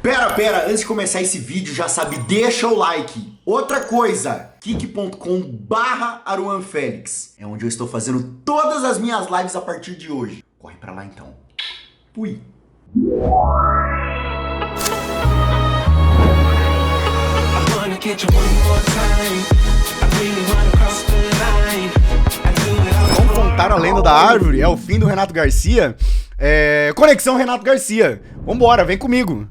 Pera, antes de começar esse vídeo, já sabe, deixa o like. Outra coisa, kik.com/AruanFélix. É onde eu estou fazendo todas as minhas lives a partir de hoje. Corre pra lá então. Fui. Vamos contar a lenda da árvore? É o fim do Renato Garcia? Conexão Renato Garcia. Vambora, vem comigo.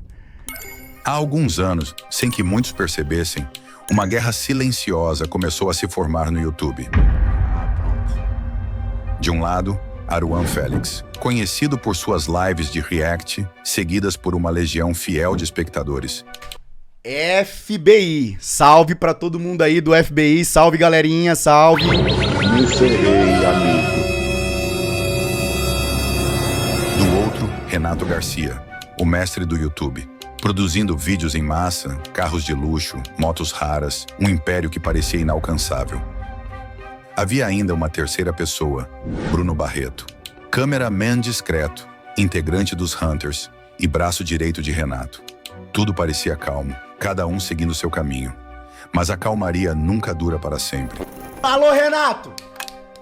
Há alguns anos, sem que muitos percebessem, uma guerra silenciosa começou a se formar no YouTube. De um lado, AruanFélix, conhecido por suas lives de react, seguidas por uma legião fiel de espectadores. FBI, salve pra todo mundo aí do FBI, salve galerinha, salve. Me ferrei, amigo. Do outro, Renato Garcia, o mestre do YouTube, produzindo vídeos em massa, carros de luxo, motos raras, um império que parecia inalcançável. Havia ainda uma terceira pessoa, Bruno Barreto, cameraman discreto, integrante dos Hunters e braço direito de Renato. Tudo parecia calmo, cada um seguindo seu caminho. Mas a calmaria nunca dura para sempre. Alô, Renato!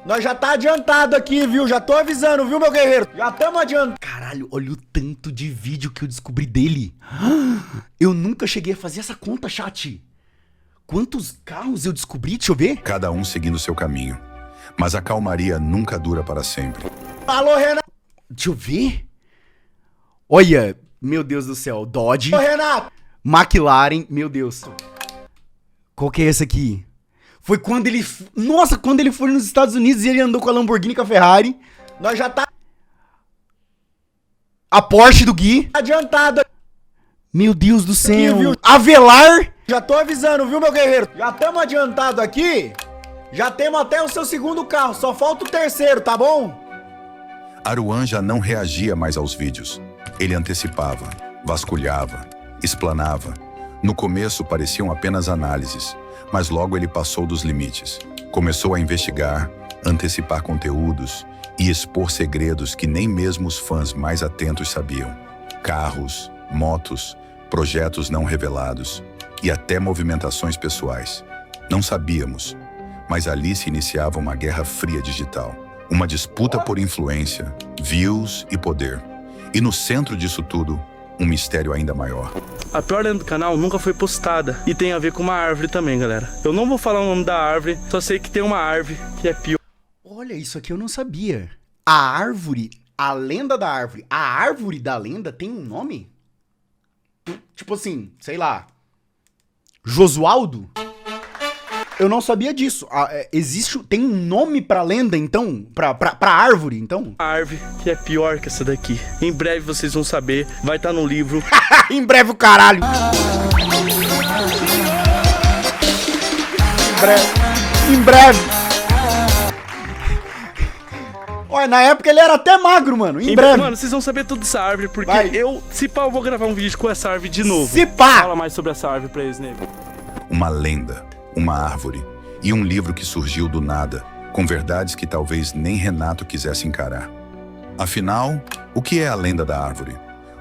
Nós já tá adiantado aqui, viu? Já tô avisando, viu, meu guerreiro? Já tamo adiantado. Caralho, olha o tanto de vídeo que eu descobri dele. Eu nunca cheguei a fazer essa conta, chat. Quantos carros eu descobri? Deixa eu ver. Cada um seguindo seu caminho. Mas a calmaria nunca dura para sempre. Alô, Renato! Deixa eu ver. Olha, meu Deus do céu. Dodge. Alô, Renato! McLaren, meu Deus. Qual que é esse aqui? Foi quando ele... Nossa, quando ele foi nos Estados Unidos e ele andou com a Lamborghini e com a Ferrari. Nós já tá... A Porsche do Gui. Adiantada. Meu Deus do céu. Aqui, viu? Avelar. Já tô avisando, viu, meu guerreiro? Já tamo adiantado aqui. Já temos até o seu segundo carro. Só falta o terceiro, tá bom? Aruan já não reagia mais aos vídeos. Ele antecipava, vasculhava, explanava. No começo pareciam apenas análises, mas logo ele passou dos limites. Começou a investigar, antecipar conteúdos e expor segredos que nem mesmo os fãs mais atentos sabiam. Carros, motos, projetos não revelados e até movimentações pessoais. Não sabíamos, mas ali se iniciava uma guerra fria digital. Uma disputa por influência, views e poder. E no centro disso tudo, um mistério ainda maior. A pior lenda do canal nunca foi postada e tem a ver com uma árvore também, galera. Eu não vou falar o nome da árvore, só sei que tem uma árvore que é pior. Olha, isso aqui eu não sabia. A árvore, a lenda da árvore, a árvore da lenda tem um nome? Tipo assim, sei lá, Josualdo? Eu não sabia disso. Tem um nome pra lenda, então? Pra árvore, então? A árvore que é pior que essa daqui. Em breve vocês vão saber, vai estar no livro. Em breve o caralho. Em breve. Olha, na época ele era até magro, mano. Em breve. Mano, vocês vão saber tudo dessa árvore, porque Vai. se pá, eu vou gravar um vídeo com essa árvore de novo. Se pá! Fala mais sobre essa árvore pra eles, nego. Uma lenda, uma árvore e um livro que surgiu do nada, com verdades que talvez nem Renato quisesse encarar. Afinal, o que é a lenda da árvore?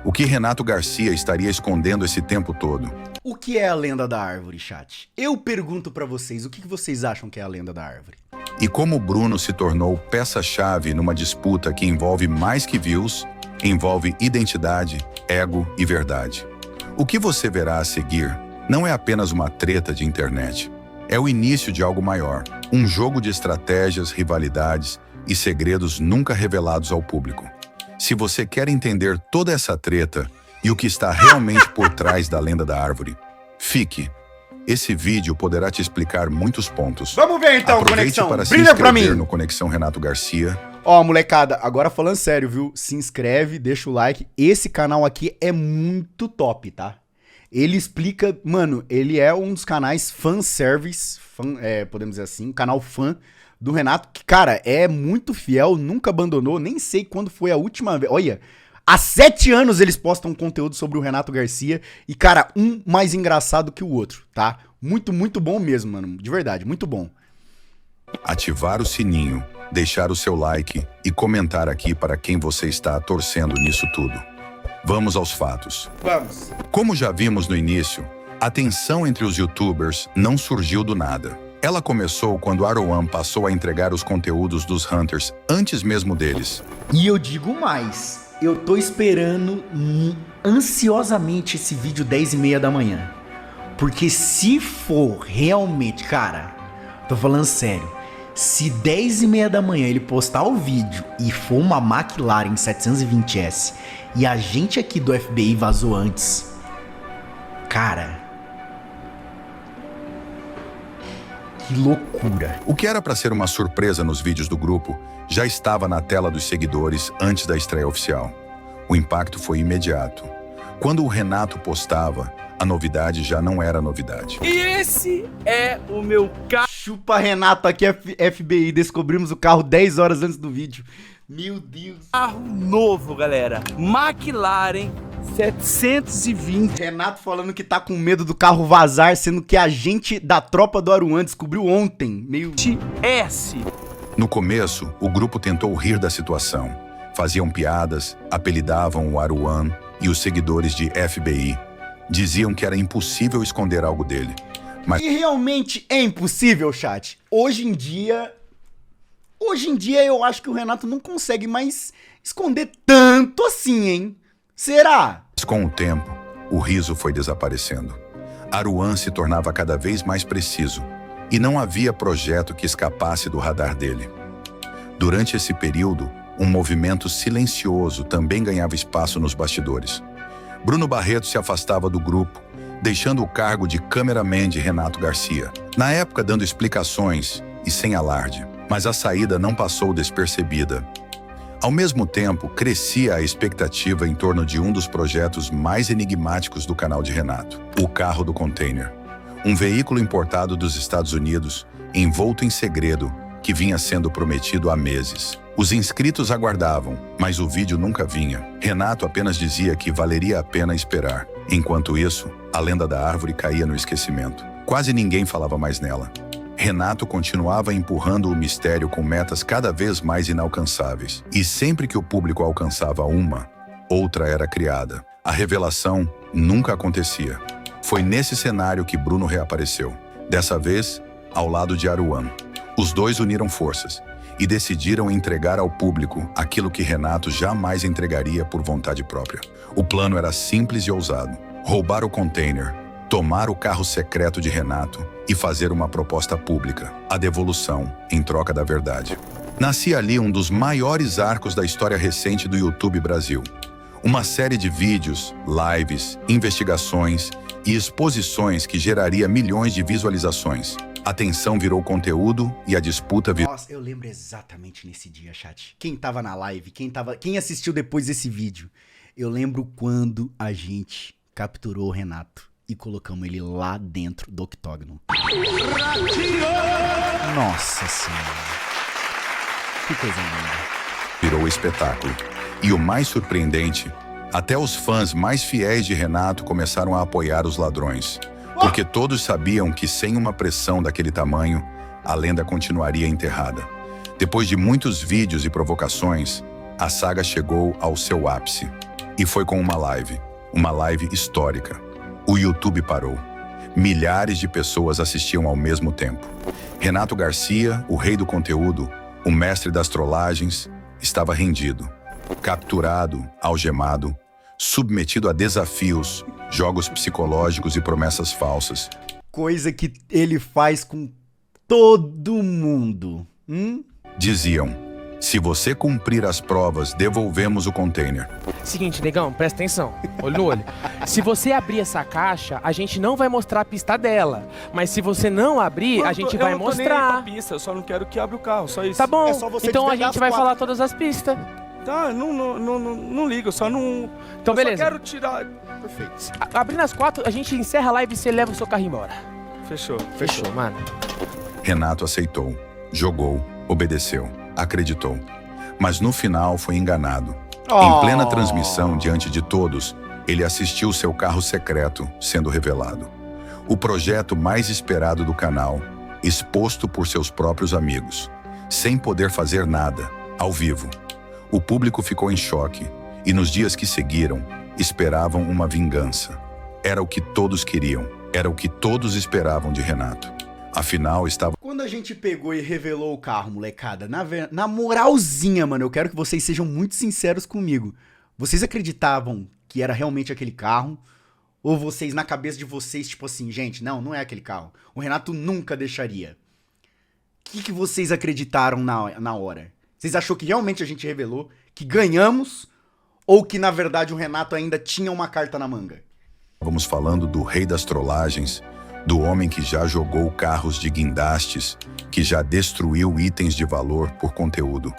O que Renato Garcia estaria escondendo esse tempo todo? O que é a lenda da árvore, chat? Eu pergunto pra vocês, o que vocês acham que é a lenda da árvore? E como Bruno se tornou peça-chave numa disputa que envolve mais que views, envolve identidade, ego e verdade. O que você verá a seguir não é apenas uma treta de internet. É o início de algo maior, um jogo de estratégias, rivalidades e segredos nunca revelados ao público. Se você quer entender toda essa treta e o que está realmente por trás da lenda da árvore, fique. Esse vídeo poderá te explicar muitos pontos. Vamos ver então, Aproveite Conexão. para se Brilha pra mim. inscrever no Conexão Renato Garcia. Ó, molecada, agora falando sério, viu? Se inscreve, deixa o like. Esse canal aqui é muito top, tá? Ele explica... Mano, ele é um dos canais fanservice, podemos dizer assim, canal fã do Renato, que, cara, é muito fiel, nunca abandonou, nem sei quando foi a última vez. Olha, há 7 anos eles postam conteúdo sobre o Renato Garcia e, cara, um mais engraçado que o outro, tá? Muito, muito bom mesmo, mano. De verdade, muito bom. Ativar o sininho, deixar o seu like e comentar aqui para quem você está torcendo nisso tudo. Vamos aos fatos. Vamos. Como já vimos no início, a tensão entre os YouTubers não surgiu do nada. Ela começou quando Aruan passou a entregar os conteúdos dos Hunters antes mesmo deles. E eu digo mais, eu tô esperando ansiosamente esse vídeo 10h30 da manhã. Porque se for realmente, cara, tô falando sério, se 10h30 da manhã ele postar o vídeo e for uma McLaren 720S e a gente aqui do FBI vazou antes, cara, que loucura. O que era para ser uma surpresa nos vídeos do grupo já estava na tela dos seguidores antes da estreia oficial. O impacto foi imediato. Quando o Renato postava, a novidade já não era novidade. E esse é o meu carro. Chupa Renato, aqui é FBI, descobrimos o carro 10 horas antes do vídeo. Meu Deus. Carro novo, galera. McLaren 720. Renato falando que tá com medo do carro vazar, sendo que a gente da tropa do Aruan descobriu ontem. Meio... S. No começo, o grupo tentou rir da situação. Faziam piadas, apelidavam o Aruan e os seguidores de FBI. Diziam que era impossível esconder algo dele. Mas E realmente é impossível, chat. Hoje em dia eu acho que o Renato não consegue mais esconder tanto assim, hein? Será? com o tempo, o riso foi desaparecendo. Aruan se tornava cada vez mais preciso e não havia projeto que escapasse do radar dele. Durante esse período, um movimento silencioso também ganhava espaço nos bastidores. Bruno Barreto se afastava do grupo, deixando o cargo de cameraman de Renato Garcia, na época dando explicações e sem alarde. Mas a saída não passou despercebida. Ao mesmo tempo, crescia a expectativa em torno de um dos projetos mais enigmáticos do canal de Renato, o carro do container. Um veículo importado dos Estados Unidos, envolto em segredo, que vinha sendo prometido há meses. Os inscritos aguardavam, mas o vídeo nunca vinha. Renato apenas dizia que valeria a pena esperar. Enquanto isso, a lenda da árvore caía no esquecimento. Quase ninguém falava mais nela. Renato continuava empurrando o mistério com metas cada vez mais inalcançáveis. E sempre que o público alcançava uma, outra era criada. A revelação nunca acontecia. Foi nesse cenário que Bruno reapareceu. Dessa vez, ao lado de Aruan. Os dois uniram forças e decidiram entregar ao público aquilo que Renato jamais entregaria por vontade própria. O plano era simples e ousado: roubar o container, tomar o carro secreto de Renato e fazer uma proposta pública, a devolução em troca da verdade. Nascia ali um dos maiores arcos da história recente do YouTube Brasil. Uma série de vídeos, lives, investigações e exposições que geraria milhões de visualizações. A tensão virou conteúdo e a disputa virou... Nossa, eu lembro exatamente nesse dia, chat. Quem tava na live, quem assistiu depois desse vídeo, eu lembro quando a gente capturou o Renato e colocamos ele lá dentro do octógono. Nossa senhora. Que coisa linda. Virou espetáculo. E o mais surpreendente, até os fãs mais fiéis de Renato começaram a apoiar os ladrões. Porque todos sabiam que sem uma pressão daquele tamanho, a lenda continuaria enterrada. Depois de muitos vídeos e provocações, a saga chegou ao seu ápice. E foi com uma live histórica. O YouTube parou. Milhares de pessoas assistiam ao mesmo tempo. Renato Garcia, o rei do conteúdo, o mestre das trollagens, estava rendido. Capturado, algemado, submetido a desafios, jogos psicológicos e promessas falsas. Coisa que ele faz com todo mundo. Diziam: se você cumprir as provas, devolvemos o container. Seguinte, negão, presta atenção. Olho no olho. Se você abrir essa caixa, a gente não vai mostrar a pista dela. Mas se você não abrir, a gente vai mostrar. Pista, eu só não quero que abra o carro, só isso. Tá bom, É só você então a despegar gente as vai quatro. falar todas as pistas. Tá, não ligo, eu só não... Então eu beleza. só quero tirar... Perfeito. Abrindo as 4, a gente encerra a live e você leva o seu carro embora. Fechou. Fechou, mano. Renato aceitou, jogou, obedeceu, acreditou. Mas no final foi enganado. Em plena transmissão, diante de todos, ele assistiu seu carro secreto sendo revelado. O projeto mais esperado do canal, exposto por seus próprios amigos, sem poder fazer nada, ao vivo. O público ficou em choque e nos dias que seguiram, esperavam uma vingança. Era o que todos queriam. Era o que todos esperavam de Renato. Afinal, estava... Quando a gente pegou e revelou o carro, molecada, na moralzinha, mano, eu quero que vocês sejam muito sinceros comigo. Vocês acreditavam que era realmente aquele carro? Ou vocês, na cabeça de vocês, tipo assim, gente, não é aquele carro. O Renato nunca deixaria. O que vocês acreditaram na hora? Vocês achou que realmente a gente revelou? Que ganhamos? Ou que, na verdade, o Renato ainda tinha uma carta na manga? Estávamos falando do rei das trollagens, do homem que já jogou carros de guindastes, que já destruiu itens de valor por conteúdo.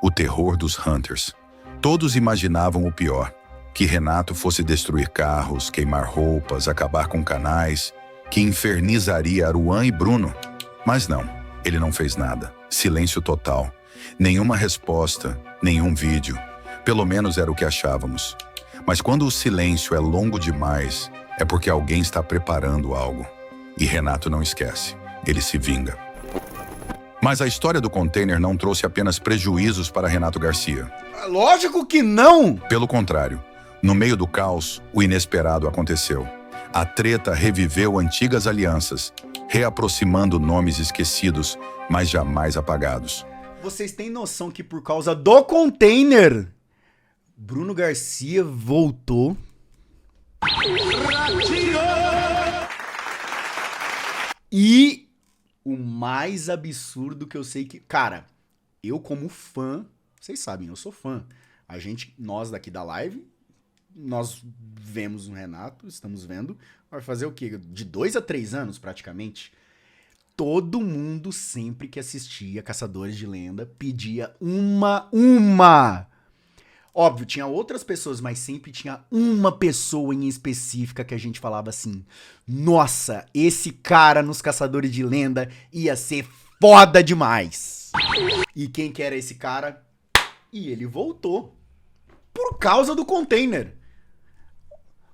O terror dos hunters. Todos imaginavam o pior. Que Renato fosse destruir carros, queimar roupas, acabar com canais, que infernizaria Aruan e Bruno. Mas não, ele não fez nada. Silêncio total. Nenhuma resposta, nenhum vídeo. Pelo menos era o que achávamos. Mas quando o silêncio é longo demais, é porque alguém está preparando algo. E Renato não esquece. Ele se vinga. Mas a história do container não trouxe apenas prejuízos para Renato Garcia. Lógico que não! Pelo contrário, no meio do caos, o inesperado aconteceu. A treta reviveu antigas alianças, reaproximando nomes esquecidos, mas jamais apagados. Vocês têm noção que por causa do container, Bruno Garcia voltou. E o mais absurdo que eu sei que... Cara, eu como fã... Vocês sabem, eu sou fã. Nós daqui da live, nós vemos o Renato, estamos vendo. Vai fazer o quê? De 2 a 3 anos, praticamente. Todo mundo, sempre que assistia Caçadores de Lenda, pedia uma... Óbvio, tinha outras pessoas, mas sempre tinha uma pessoa em específica que a gente falava assim: nossa, esse cara nos Caçadores de Lenda ia ser foda demais. E quem que era esse cara? E ele voltou. Por causa do container.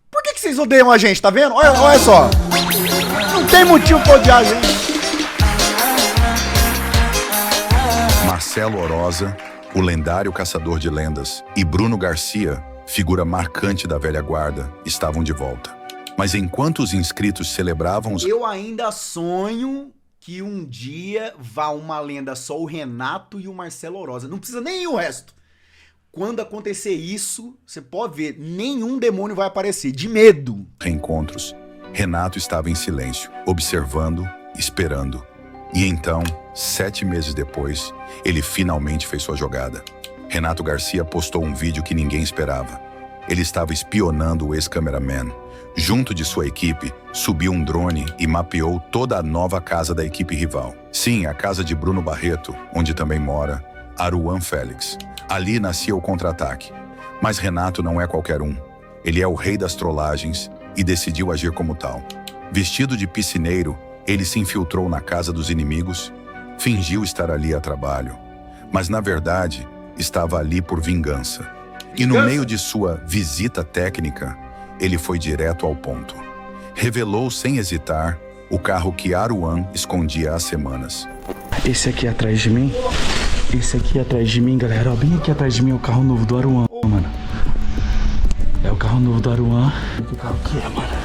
Por que vocês odeiam a gente, tá vendo? Olha só. Não tem motivo pra odiar a gente. Marcelo Orosa, o lendário caçador de lendas, e Bruno Garcia, figura marcante da velha guarda, estavam de volta. Mas enquanto os inscritos celebravam os... Eu ainda sonho que um dia vá uma lenda só o Renato e o Marcelo Orosa. Não precisa nem o resto. Quando acontecer isso, você pode ver, nenhum demônio vai aparecer, de medo. Reencontros, Renato estava em silêncio, observando, esperando. E então, 7 meses depois, ele finalmente fez sua jogada. Renato Garcia postou um vídeo que ninguém esperava. Ele estava espionando o ex-cameraman. Junto de sua equipe, subiu um drone e mapeou toda a nova casa da equipe rival. Sim, a casa de Bruno Barreto, onde também mora Aruan Félix. Ali nascia o contra-ataque. Mas Renato não é qualquer um. Ele é o rei das trollagens e decidiu agir como tal. Vestido de piscineiro, ele se infiltrou na casa dos inimigos, fingiu estar ali a trabalho, mas na verdade estava ali por vingança. E no meio de sua visita técnica, ele foi direto ao ponto. Revelou sem hesitar o carro que Aruan escondia há semanas. Esse aqui atrás de mim, galera, ó, bem aqui atrás de mim é o carro novo do Aruan, mano. É o carro novo do Aruan. Que carro que é, mano?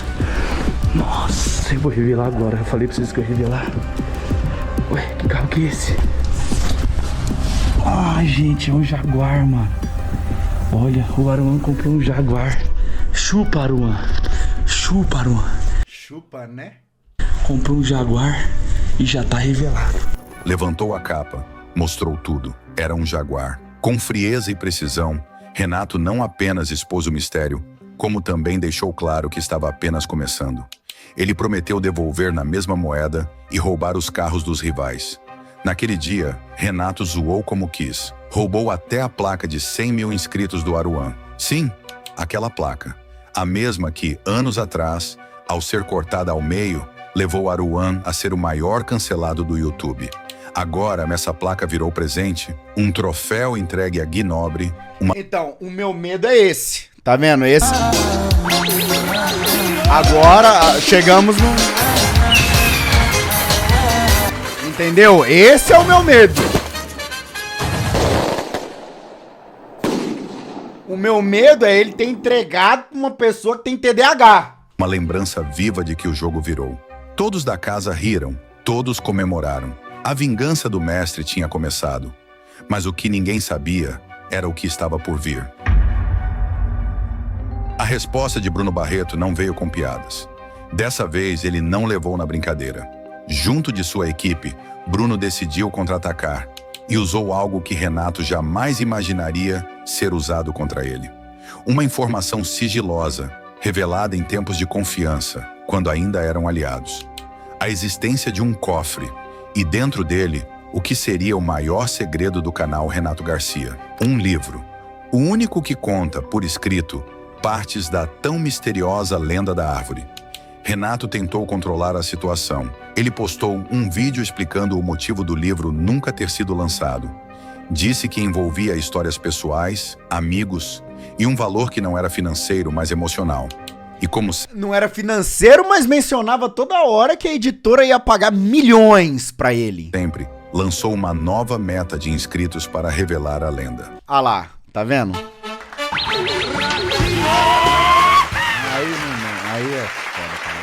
Nossa, eu vou revelar agora. Eu falei pra vocês que eu ia revelar. Ué, que carro que é esse? Ai, gente, é um Jaguar, mano. Olha, o Aruan comprou um Jaguar. Chupa, Aruan. Chupa, Aruan. Chupa, né? Comprou um Jaguar e já tá revelado. Levantou a capa, mostrou tudo. Era um Jaguar. Com frieza e precisão, Renato não apenas expôs o mistério, como também deixou claro que estava apenas começando. Ele prometeu devolver na mesma moeda e roubar os carros dos rivais. Naquele dia, Renato zoou como quis. Roubou até a placa de 100 mil inscritos do Aruan. Sim, aquela placa. A mesma que, anos atrás, ao ser cortada ao meio, levou Aruan a ser o maior cancelado do YouTube. Agora, essa placa virou presente, um troféu entregue a Gui Nobre, Então, o meu medo é esse. Tá vendo? Esse. Agora, chegamos no... Entendeu? Esse é o meu medo. O O meu medo é ele ter entregado pra uma pessoa que tem TDAH. Uma lembrança viva de que o jogo virou. Todos da casa riram, todos comemoraram. A vingança do mestre tinha começado. Mas o que ninguém sabia era o que estava por vir. A resposta de Bruno Barreto não veio com piadas. Dessa vez, ele não levou na brincadeira. Junto de sua equipe, Bruno decidiu contra-atacar e usou algo que Renato jamais imaginaria ser usado contra ele. Uma informação sigilosa, revelada em tempos de confiança, quando ainda eram aliados. A existência de um cofre, e dentro dele, o que seria o maior segredo do canal Renato Garcia. Um livro, o único que conta, por escrito, partes da tão misteriosa lenda da árvore. Renato tentou controlar a situação. Ele postou um vídeo explicando o motivo do livro nunca ter sido lançado. Disse que envolvia histórias pessoais, amigos e um valor que não era financeiro, mas emocional. E como Não era financeiro, mas mencionava toda hora que a editora ia pagar milhões pra ele. sempre, lançou uma nova meta de inscritos para revelar a lenda. Ah lá, tá vendo? Aí é foda, cara.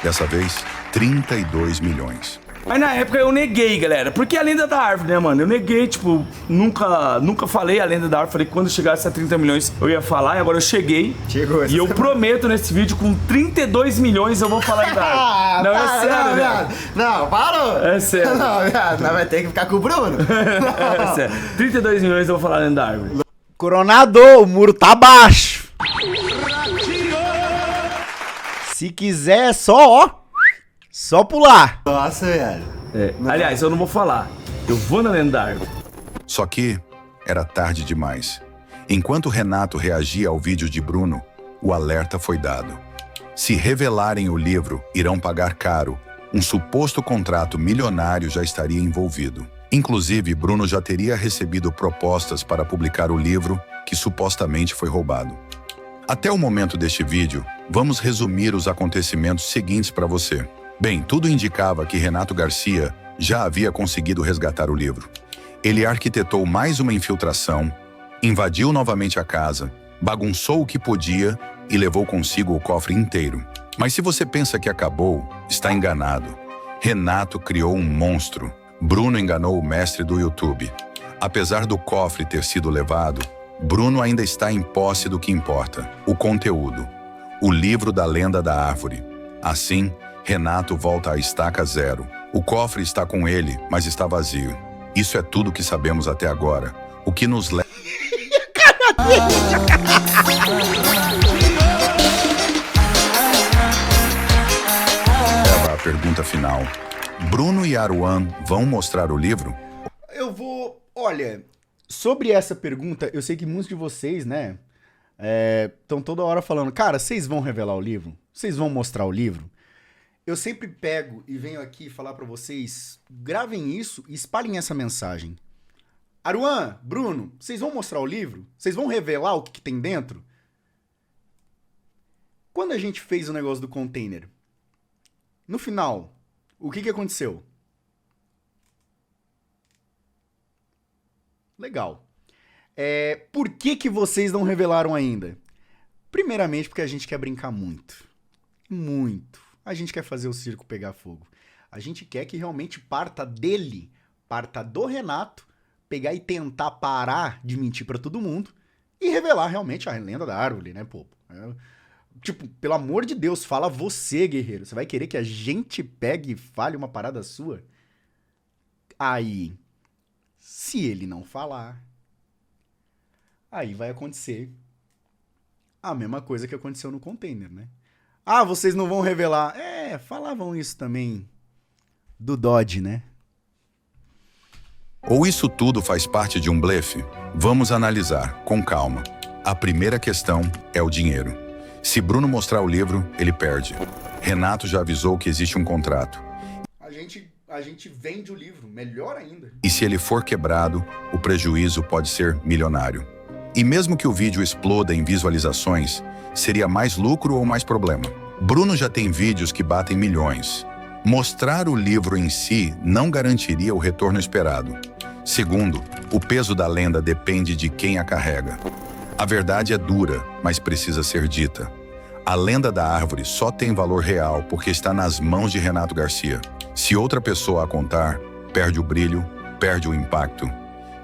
Dessa vez, 32 milhões. Mas na época eu neguei, galera. Porque a lenda da árvore, né, mano? Eu neguei, tipo, nunca falei a lenda da árvore. Falei que quando chegasse a 30 milhões eu ia falar. E agora eu cheguei. Chegou. E eu prometo nesse vídeo, com 32 milhões eu vou falar da árvore. Não, é sério, velho. Não, parou. É sério. Não, viado, nós vai ter que ficar com o Bruno. É sério. 32 milhões eu vou falar a lenda da árvore. Coronador, o muro tá baixo. Se quiser, é só, ó. Só pular. Nossa, velho. É. Aliás, eu não vou falar. Eu vou na lenda da árvore. Só que era tarde demais. Enquanto Renato reagia ao vídeo de Bruno, o alerta foi dado. Se revelarem o livro, irão pagar caro. Um suposto contrato milionário já estaria envolvido. Inclusive, Bruno já teria recebido propostas para publicar o livro que supostamente foi roubado. Até o momento deste vídeo, vamos resumir os acontecimentos seguintes para você. Bem, tudo indicava que Renato Garcia já havia conseguido resgatar o livro. Ele arquitetou mais uma infiltração, invadiu novamente a casa, bagunçou o que podia e levou consigo o cofre inteiro. Mas se você pensa que acabou, está enganado. Renato criou um monstro. Bruno enganou o mestre do YouTube. Apesar do cofre ter sido levado, Bruno ainda está em posse do que importa, o conteúdo. O livro da lenda da árvore. Assim, Renato volta à estaca zero. O cofre está com ele, mas está vazio. Isso é tudo que sabemos até agora. O que nos leva... leva à pergunta final. Bruno e Aruan vão mostrar o livro? Eu vou... Olha, sobre essa pergunta, eu sei que muitos de vocês, né, estão toda hora falando, cara, vocês vão revelar o livro? Vocês vão mostrar o livro? Eu sempre pego e venho aqui falar pra vocês, gravem isso e espalhem essa mensagem. Aruan, Bruno, vocês vão mostrar o livro? Vocês vão revelar o que tem dentro? Quando a gente fez o negócio do container, no final, o que aconteceu? Legal. Por que vocês não revelaram ainda? Primeiramente porque a gente quer brincar muito. Muito. A gente quer fazer o circo pegar fogo. A gente quer que realmente parta dele, parta do Renato, pegar e tentar parar de mentir pra todo mundo e revelar realmente a lenda da árvore, né, pô? Tipo, pelo amor de Deus, fala você, guerreiro. Você vai querer que a gente pegue e fale uma parada sua? Aí, se ele não falar, aí vai acontecer a mesma coisa que aconteceu no container, né? Ah, vocês não vão revelar. Falavam isso também do Dodge, né? Ou isso tudo faz parte de um blefe? Vamos analisar, com calma. A primeira questão é o dinheiro. Se Bruno mostrar o livro, ele perde. Renato já avisou que existe um contrato. A gente vende o livro, melhor ainda. E se ele for quebrado, o prejuízo pode ser milionário. E mesmo que o vídeo exploda em visualizações, seria mais lucro ou mais problema? Bruno já tem vídeos que batem milhões. Mostrar o livro em si não garantiria o retorno esperado. Segundo, o peso da lenda depende de quem a carrega. A verdade é dura, mas precisa ser dita. A lenda da árvore só tem valor real porque está nas mãos de Renato Garcia. Se outra pessoa a contar, perde o brilho, perde o impacto.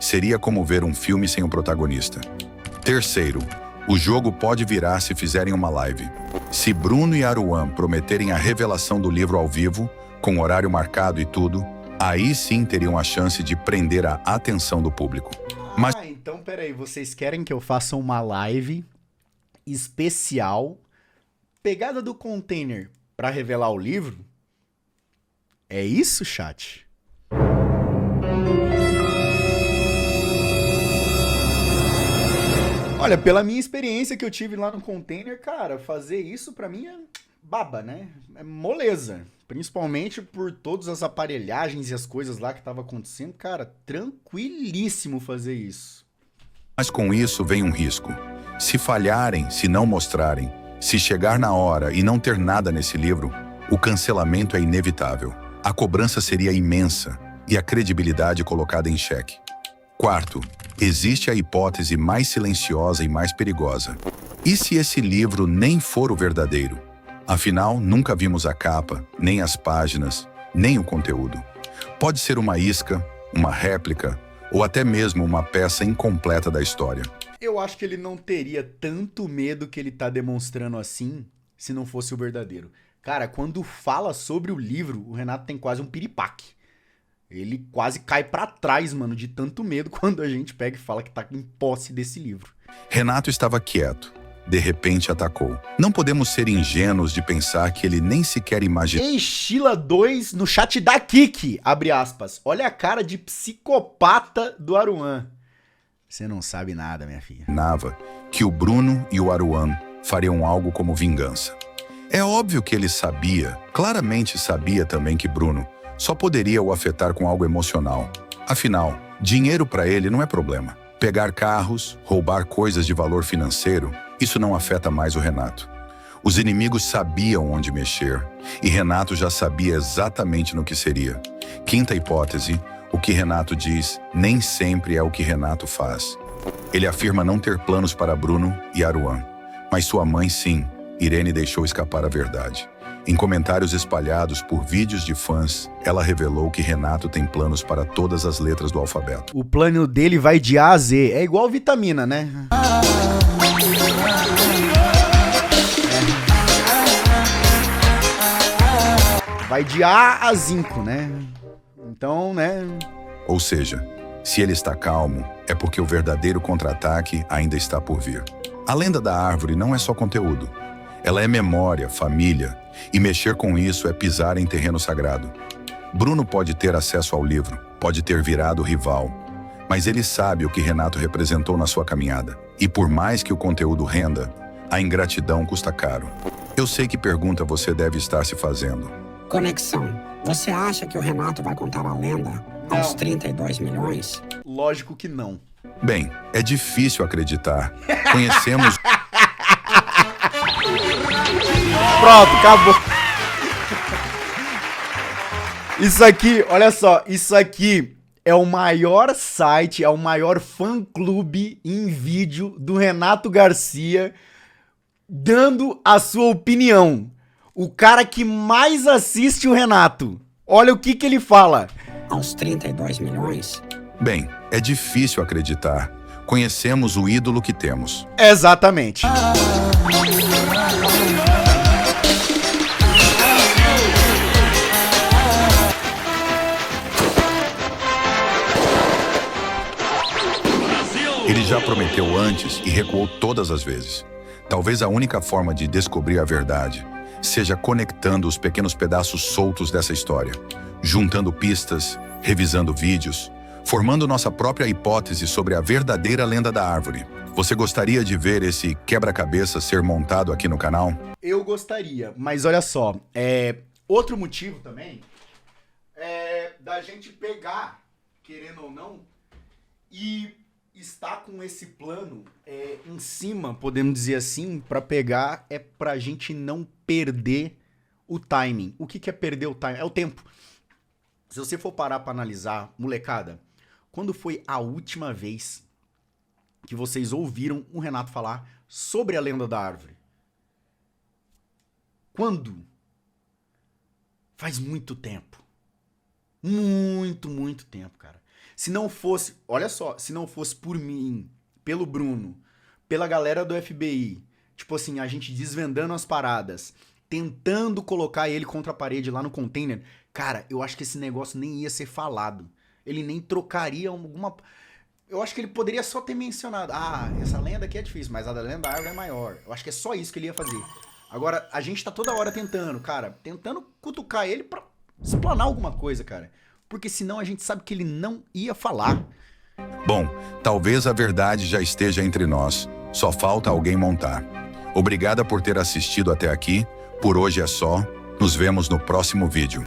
Seria como ver um filme sem o protagonista. Terceiro, o jogo pode virar se fizerem uma live. Se Bruno e Aruan prometerem a revelação do livro ao vivo, com horário marcado e tudo, aí sim teriam a chance de prender a atenção do público. Mas Então peraí, vocês querem que eu faça uma live especial, pegada do container, pra revelar o livro? É isso, chat? Olha, pela minha experiência que eu tive lá no container, cara, fazer isso pra mim é baba, né? É moleza. Principalmente por todas as aparelhagens e as coisas lá que tava acontecendo. Cara, tranquilíssimo fazer isso. com isso vem um risco. Se falharem, se não mostrarem, se chegar na hora e não ter nada nesse livro, o cancelamento é inevitável. A cobrança seria imensa e a credibilidade colocada em xeque. Quarto, existe a hipótese mais silenciosa e mais perigosa. E se esse livro nem for o verdadeiro? Afinal, nunca vimos a capa, nem as páginas, nem o conteúdo. Pode ser uma isca, uma réplica, ou até mesmo uma peça incompleta da história. Eu acho que ele não teria tanto medo que ele tá demonstrando assim se não fosse o verdadeiro. Cara, quando fala sobre o livro, o Renato tem quase um piripaque. Ele quase cai pra trás, mano, de tanto medo quando a gente pega e fala que tá em posse desse livro. Renato estava quieto. De repente atacou. Não podemos ser ingênuos de pensar que ele nem sequer imaginava. Ei, Sheila 2 no chat da Kiki, abre aspas. Olha a cara de psicopata do Aruan. Você não sabe nada, minha filha. Que o Bruno e o Aruan fariam algo como vingança. É óbvio que ele sabia, claramente sabia também que Bruno só poderia o afetar com algo emocional. Afinal, dinheiro para ele não é problema. Pegar carros, roubar coisas de valor financeiro, isso não afeta mais o Renato. Os inimigos sabiam onde mexer e Renato já sabia exatamente no que seria. Quinta hipótese, o que Renato diz nem sempre é o que Renato faz. Ele afirma não ter planos para Bruno e Aruan, mas sua mãe sim. Irene deixou escapar a verdade. Em comentários espalhados por vídeos de fãs, ela revelou que Renato tem planos para todas as letras do alfabeto. O plano dele vai de A a Z. É igual vitamina, né? Vai de A a zinco, né? Então, né? Ou seja, se ele está calmo, é porque o verdadeiro contra-ataque ainda está por vir. A lenda da árvore não é só conteúdo. Ela é memória, família, e mexer com isso é pisar em terreno sagrado. Bruno pode ter acesso ao livro, pode ter virado rival, mas ele sabe o que Renato representou na sua caminhada. E por mais que o conteúdo renda, a ingratidão custa caro. Eu sei que pergunta você deve estar se fazendo. Conexão. Você acha que o Renato vai contar a lenda aos 32 milhões? Lógico que não. Bem, é difícil acreditar. Conhecemos... Pronto, acabou. Isso aqui, olha só, isso aqui é o maior site, é o maior fã-clube em vídeo do Renato Garcia dando a sua opinião. O cara que mais assiste o Renato. Olha o que ele fala. Aos 32 milhões? Bem, é difícil acreditar. Conhecemos o ídolo que temos. Exatamente. Ele já prometeu antes e recuou todas as vezes. Talvez a única forma de descobrir a verdade seja conectando os pequenos pedaços soltos dessa história, juntando pistas, revisando vídeos, formando nossa própria hipótese sobre a verdadeira lenda da árvore. Você gostaria de ver esse quebra-cabeça ser montado aqui no canal? Eu gostaria, mas olha só, outro motivo também é da gente pegar, querendo ou não, e estar com esse plano em cima, podemos dizer assim, pra pegar, é pra gente não perder o timing. O que é perder o timing? É o tempo. Se você for parar pra analisar, molecada, quando foi a última vez que vocês ouviram o Renato falar sobre a lenda da árvore? Quando? Faz muito tempo. Muito tempo, cara. Se não fosse, olha só, se não fosse por mim, pelo Bruno, pela galera do FBI, tipo assim, a gente desvendando as paradas, tentando colocar ele contra a parede lá no container, cara, eu acho que esse negócio nem ia ser falado. Ele nem trocaria alguma... Eu acho que ele poderia só ter mencionado, essa lenda aqui é difícil, mas a da lenda da árvore é maior. Eu acho que é só isso que ele ia fazer. Agora, a gente tá toda hora tentando, cara, tentando cutucar ele pra explanar alguma coisa, cara. Porque senão a gente sabe que ele não ia falar. Bom, talvez a verdade já esteja entre nós. Só falta alguém montar. Obrigada por ter assistido até aqui. Por hoje é só. Nos vemos no próximo vídeo.